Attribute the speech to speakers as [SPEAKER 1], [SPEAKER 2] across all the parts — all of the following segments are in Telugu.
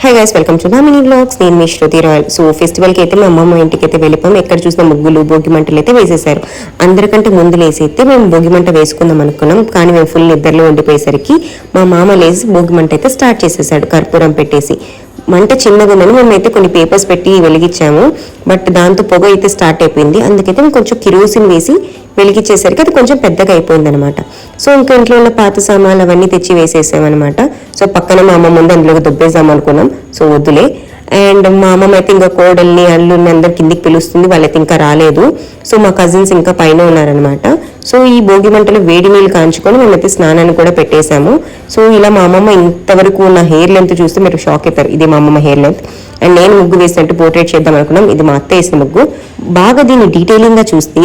[SPEAKER 1] హాయ్ గైస్, వెల్కమ్ టు నా మినీ వ్లాగ్స్. నేను మీ శృతి రాయల్. సో ఫెస్టివల్కి అయితే మా అమ్మమ్మ ఇంటికి అయితే వెళ్ళిపోయాం. ఎక్కడ చూసిన ముగ్గులు, భోగి మంటలు అయితే వేసేసారు. అందరికంటే ముందు లేసి అయితే మేము భోగి మంట వేసుకుందాం అనుకున్నాం. కానీ మేము ఫుల్ నిద్రలో ఉండిపోయేసరికి మా మామ లేసి భోగి మంట అయితే స్టార్ట్ చేసేసాడు, కర్పూరం పెట్టేసి. మంట చిన్నగా ఉందని మేమైతే కొన్ని పేపర్స్ పెట్టి వెలిగించాము. బట్ దాంతో పొగ అయితే స్టార్ట్ అయిపోయింది. అందుకైతే మేము కొంచెం కిరోసిన్ వేసి వెలిగించేసరికి అది కొంచెం పెద్దగా అయిపోయింది అనమాట. సో ఇంకా ఇంట్లో ఉన్న పాత సామాన్లు అవన్నీ తెచ్చి వేసేసామన్నమాట. సో పక్కన మా అమ్మ ముందు అందులో దుబ్బేద్దాం అనుకున్నాం. సో వద్దులే. అండ్ మా అమ్మమ్మ అయితే ఇంకా కోడల్ని అల్లుని అందరు కిందికి పిలుస్తుంది. వాళ్ళైతే ఇంకా రాలేదు. సో మా కజిన్స్ ఇంకా పైన ఉన్నారనమాట. సో ఈ భోగి మంటలు వేడి నీళ్ళు కాంచుకొని మేమైతే స్నానాన్ని కూడా పెట్టేశాము. సో ఇలా మా అమ్మమ్మ ఇంతవరకు నా హెయిర్ లెంత్ చూస్తే మీరు షాక్ అవుతారు. ఇది మా అమ్మమ్మ హెయిర్ లెంత్. అండ్ నేను ముగ్గు వేసినట్టు పోర్ట్రేట్ చేద్దాం అనుకున్నాం. ఇది మా అత్త వేసిన ముగ్గు. బాగా దీన్ని డీటెయిలింగ్గా చూస్తే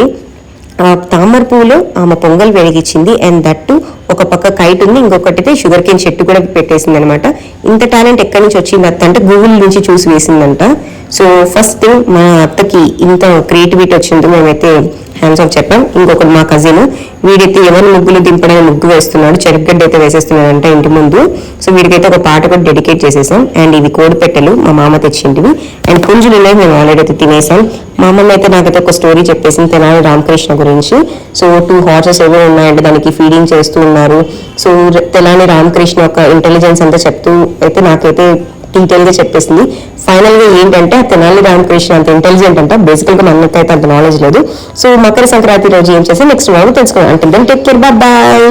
[SPEAKER 1] తామర పువ్వులో ఆమె పొంగల్ వెలిగించింది. అండ్ దట్టు ఒక పక్క కైట్ ఉంది, ఇంకొకటి షుగర్ కేన్ చెట్టు కూడా పెట్టేసింది అనమాట. ఇంత టాలెంట్ ఎక్కడి నుంచి వచ్చింది అత్త అంటే గూగుల్ నుంచి చూసి వేసిందంట. సో ఫస్ట్ థింగ్ మా అత్తకి ఇంత క్రియేటివిటీ వచ్చింది, మేమైతే హ్యాండ్స్ ఆఫ్ చెప్పాం. ఇంకొకటి మా కజిన్, వీడైతే ఎవరి ముగ్గులు దింపడానికి ముగ్గు వేస్తున్నాడు, చెరుగడ్డ అయితే వేసేస్తున్నాడు అంటే ఇంటి ముందు. సో వీడికైతే ఒక పాట కూడా డెడికేట్ చేసేసాం. అండ్ ఇవి కోడి పెట్టెలు మా మామ తెచ్చింటివి. అండ్ పుంజులు ఉన్నాయి, మేము ఆల్రెడీ అయితే తినేసాం. మా అమ్మమ్మ అయితే నాకైతే ఒక స్టోరీ చెప్పేసింది తెనాలి రామకృష్ణ గురించి. సో 2 హార్సెస్ ఏవో ఉన్నాయంటే దానికి ఫీడింగ్ చేస్తూ ఉన్నారు. సో తెనాలి రామకృష్ణ యొక్క ఇంటెలిజెన్స్ అంతా చెప్తూ అయితే నాకైతే డీటెయిల్ గా చెప్పేసింది. ఫైనల్ గా ఏంటంటే ఆ తెనాలి రామకృష్ణ అంత ఇంటెలిజెంట్ అంట. బేసికల్ గా మనకైతే అంత నాలెడ్జ్ లేదు. సో మకర సంక్రాంతి రోజు ఏం చేసి నెక్స్ట్ వాళ్ళు తెలుసుకున్నాం. అంటే టేక్ కేర్, బాయ్.